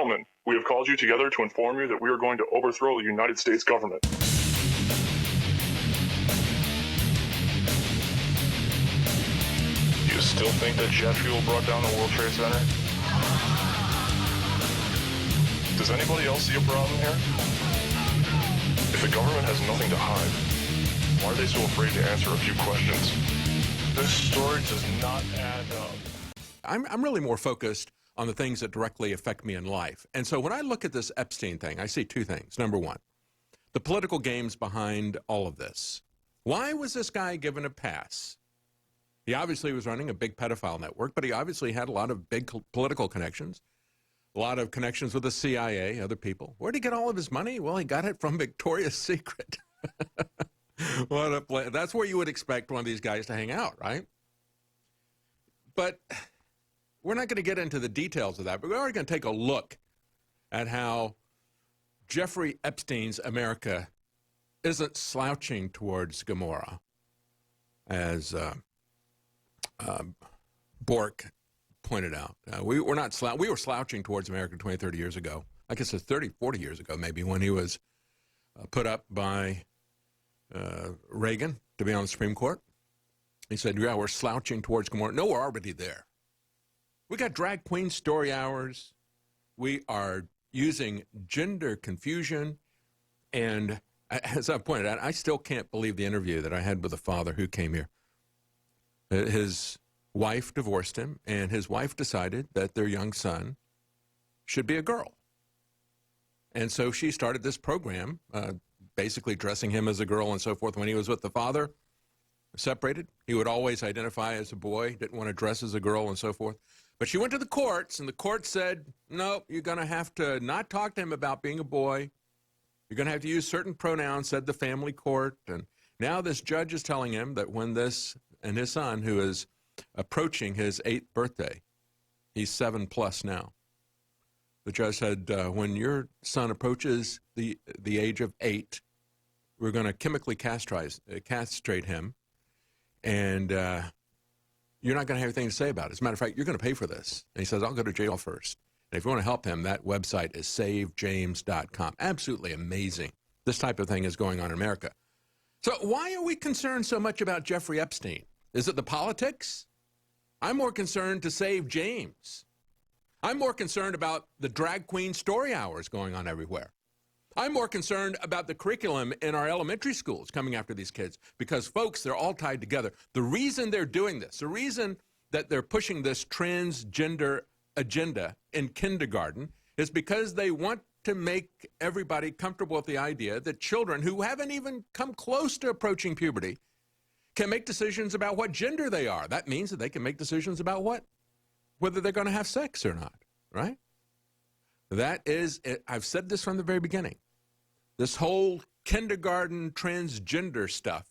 gentlemen, we have called you together to inform you that we are going to overthrow the United States government. You still think that jet fuel brought down the World Trade Center? Does anybody else see a problem here? If the government has nothing to hide, why are they so afraid to answer a few questions? This story does not add up. I'm really more focused on the things that directly affect me in life. And so when I look at this Epstein thing, I see two things. Number one, the political games behind all of this. Why was this guy given a pass? He obviously was running a big pedophile network, but he obviously had a lot of big political connections, a lot of connections with the CIA, other people. Where'd he get all of his money? Well, he got it from Victoria's Secret. That's where you would expect one of these guys to hang out, right? But we're not going to get into the details of that, but we're already going to take a look at how Jeffrey Epstein's America isn't slouching towards Gomorrah, as Bork pointed out. We were slouching towards America 20, 30 years ago. I guess it's 30, 40 years ago maybe, when he was put up by Reagan to be on the Supreme Court. He said, yeah, we're slouching towards Gomorrah. No, we're already there. We got drag queen story hours. We are using gender confusion. And as I pointed out, I still can't believe the interview that I had with a father who came here. His wife divorced him, and his wife decided that their young son should be a girl. And so she started this program, basically dressing him as a girl and so forth. When he was with the father, separated, he would always identify as a boy, didn't want to dress as a girl and so forth. But she went to the courts, and the court said, no, you're going to have to not talk to him about being a boy. You're going to have to use certain pronouns, said the family court. And now this judge is telling him that when this, and his son, who is approaching his 8th birthday, he's 7+ now. The judge said, when your son approaches the age of 8, we're going to chemically castrate him, and you're not going to have anything to say about it. As a matter of fact, you're going to pay for this. And he says, I'll go to jail first. And if you want to help him, that website is savejames.com. Absolutely amazing. This type of thing is going on in America. So why are we concerned so much about Jeffrey Epstein? Is it the politics? I'm more concerned to save James. I'm more concerned about the drag queen story hours going on everywhere. I'm more concerned about the curriculum in our elementary schools coming after these kids, because, folks, they're all tied together. The reason they're doing this, the reason that they're pushing this transgender agenda in kindergarten is because they want to make everybody comfortable with the idea that children who haven't even come close to approaching puberty can make decisions about what gender they are. That means that they can make decisions about whether they're going to have sex or not, right? That is, I've said this from the very beginning. This whole kindergarten transgender stuff,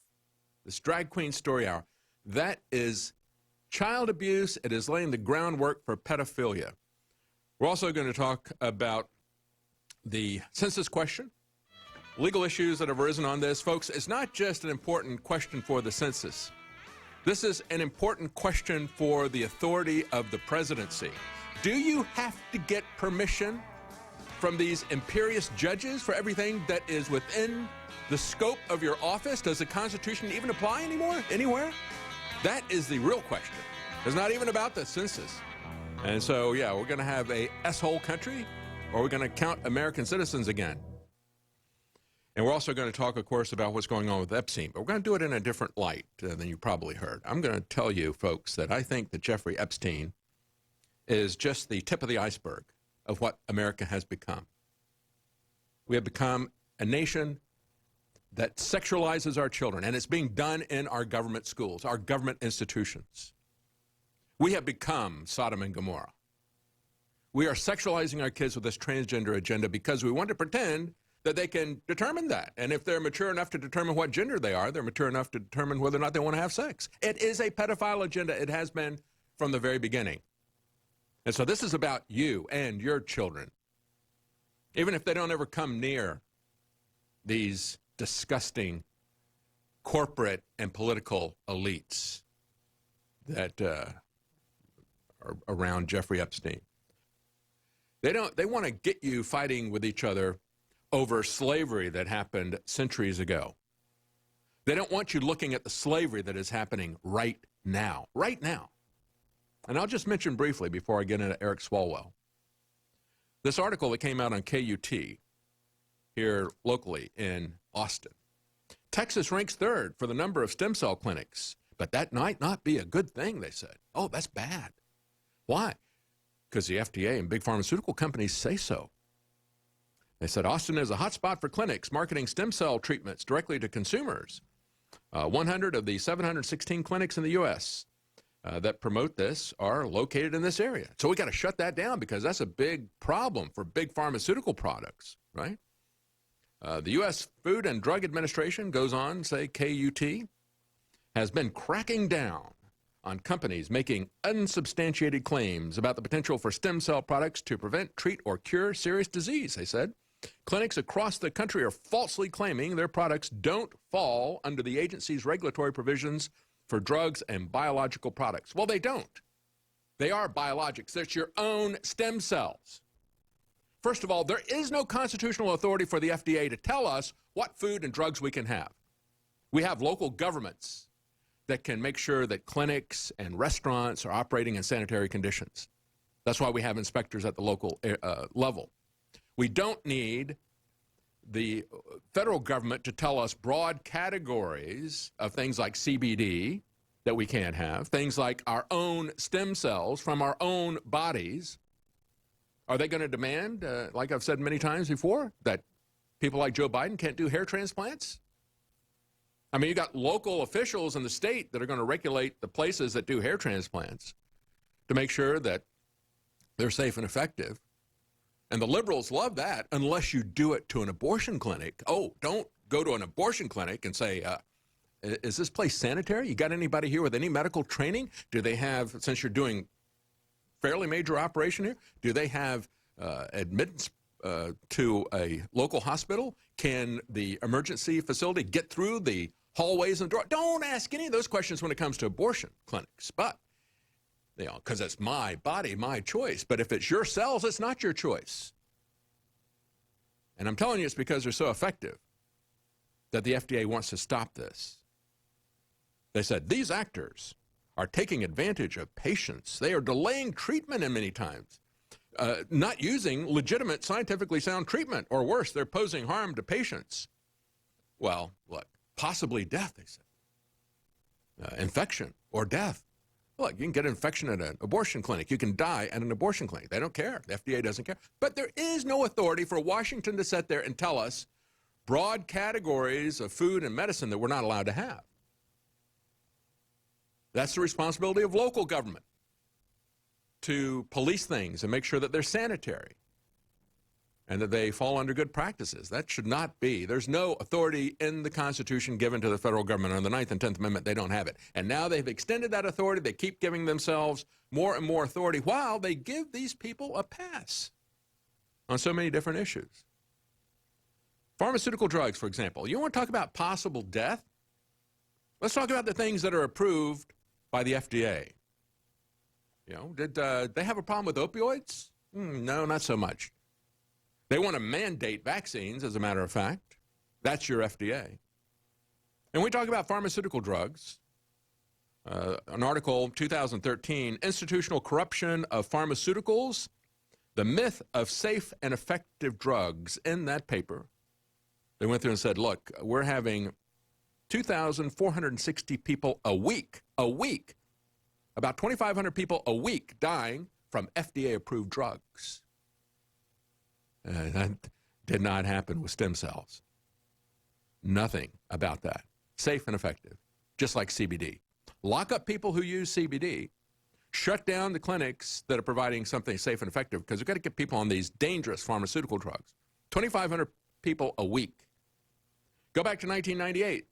this drag queen story hour, that is child abuse. It is laying the groundwork for pedophilia. We're also going to talk about the census question, legal issues that have arisen on this. Folks, it's not just an important question for the census. This is an important question for the authority of the presidency. Do you have to get permission from these imperious judges for everything that is within the scope of your office? Does the Constitution even apply anywhere? That is the real question. It's not even about the census. And so, yeah, we're going to have a S-hole country, or we're going to count American citizens again. And we're also going to talk, of course, about what's going on with Epstein, but we're going to do it in a different light than you probably heard. I'm going to tell you, folks, that I think that Jeffrey Epstein is just the tip of the iceberg of what America has become. We have become a nation that sexualizes our children, and it's being done in our government schools, our government institutions. We have become Sodom and Gomorrah. We are sexualizing our kids with this transgender agenda because we want to pretend that they can determine that. And if they're mature enough to determine what gender they are, they're mature enough to determine whether or not they want to have sex. It is a pedophile agenda. It has been from the very beginning. And so this is about you and your children. Even if they don't ever come near these disgusting corporate and political elites that are around Jeffrey Epstein. They want to get you fighting with each other over slavery that happened centuries ago. They don't want you looking at the slavery that is happening right now. Right now. And I'll just mention briefly before I get into Eric Swalwell. This article that came out on KUT here locally in Austin. Texas ranks third for the number of stem cell clinics, but that might not be a good thing, they said. Oh, that's bad. Why? Because the FDA and big pharmaceutical companies say so. They said Austin is a hotspot for clinics marketing stem cell treatments directly to consumers. 100 of the 716 clinics in the U.S. That promote this are located in this area. So we got to shut that down because that's a big problem for big pharmaceutical products, right? The U.S. Food and Drug Administration goes on, say KUT, has been cracking down on companies making unsubstantiated claims about the potential for stem cell products to prevent, treat, or cure serious disease, they said. Clinics across the country are falsely claiming their products don't fall under the agency's regulatory provisions for drugs and biological products. Well, they don't. They are biologics. That's your own stem cells. First of all, there is no constitutional authority for the FDA to tell us what food and drugs we can have. We have local governments that can make sure that clinics and restaurants are operating in sanitary conditions. That's why we have inspectors at the local level. We don't need the federal government to tell us broad categories of things like CBD that we can't have, things like our own stem cells from our own bodies. Are they going to demand, like I've said many times before, that people like Joe Biden can't do hair transplants? I mean, you got local officials in the state that are going to regulate the places that do hair transplants to make sure that they're safe and effective. And the liberals love that unless you do it to an abortion clinic. Oh, don't go to an abortion clinic and say, is this place sanitary? You got anybody here with any medical training? Do they have, since you're doing fairly major operation here, do they have admittance to a local hospital? Can the emergency facility get through the hallways and door? Don't ask any of those questions when it comes to abortion clinics. But, you know, because it's my body, my choice. But if it's your cells, it's not your choice. And I'm telling you, it's because they're so effective that the FDA wants to stop this. They said, these actors are taking advantage of patients. They are delaying treatment in many times, not using legitimate, scientifically sound treatment, or worse, they're posing harm to patients. Well, look, possibly death, they said. Infection or death. Look, you can get an infection at an abortion clinic. You can die at an abortion clinic. They don't care. The FDA doesn't care. But there is no authority for Washington to sit there and tell us broad categories of food and medicine that we're not allowed to have. That's the responsibility of local government to police things and make sure that they're sanitary and that they fall under good practices. That should not be. There's no authority in the Constitution given to the federal government. On the 9th and 10th Amendment, they don't have it. And now they've extended that authority. They keep giving themselves more and more authority while they give these people a pass on so many different issues. Pharmaceutical drugs, for example. You want to talk about possible death? Let's talk about the things that are approved by the FDA. You know, did they have a problem with opioids? No, not so much. They want to mandate vaccines, as a matter of fact. That's your FDA. And we talk about pharmaceutical drugs. An article, 2013, Institutional Corruption of Pharmaceuticals, the Myth of Safe and Effective Drugs. In that paper, they went through and said, look, we're having 2,460 people a week, about 2,500 people a week dying from FDA-approved drugs. That did not happen with stem cells. Nothing about that. Safe and effective, just like CBD. Lock up people who use CBD. Shut down the clinics that are providing something safe and effective, because we've got to get people on these dangerous pharmaceutical drugs. 2,500 people a week. Go back to 1998.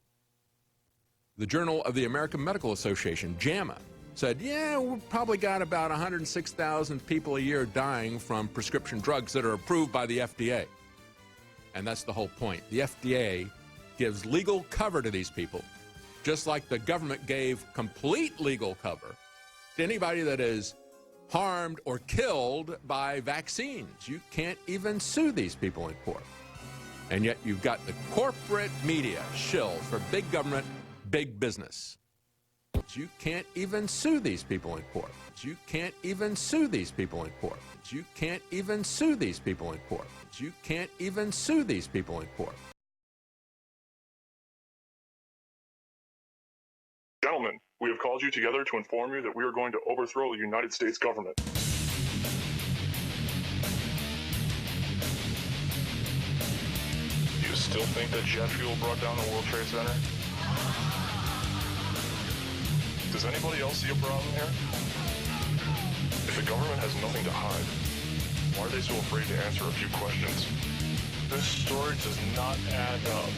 The Journal of the American Medical Association, JAMA, said, yeah, we've probably got about 106,000 people a year dying from prescription drugs that are approved by the FDA. And that's the whole point. The FDA gives legal cover to these people, just like the government gave complete legal cover to anybody that is harmed or killed by vaccines. You can't even sue these people in court. And yet you've got the corporate media shills for big government, big business. You can't even sue these people in court. You can't even sue these people in court. You can't even sue these people in court. You can't even sue these people in court. Gentlemen, we have called you together to inform you that we are going to overthrow the United States government. Do you still think that jet fuel brought down the World Trade Center? Does anybody else see a problem here? If the government has nothing to hide, why are they so afraid to answer a few questions? This story does not add up.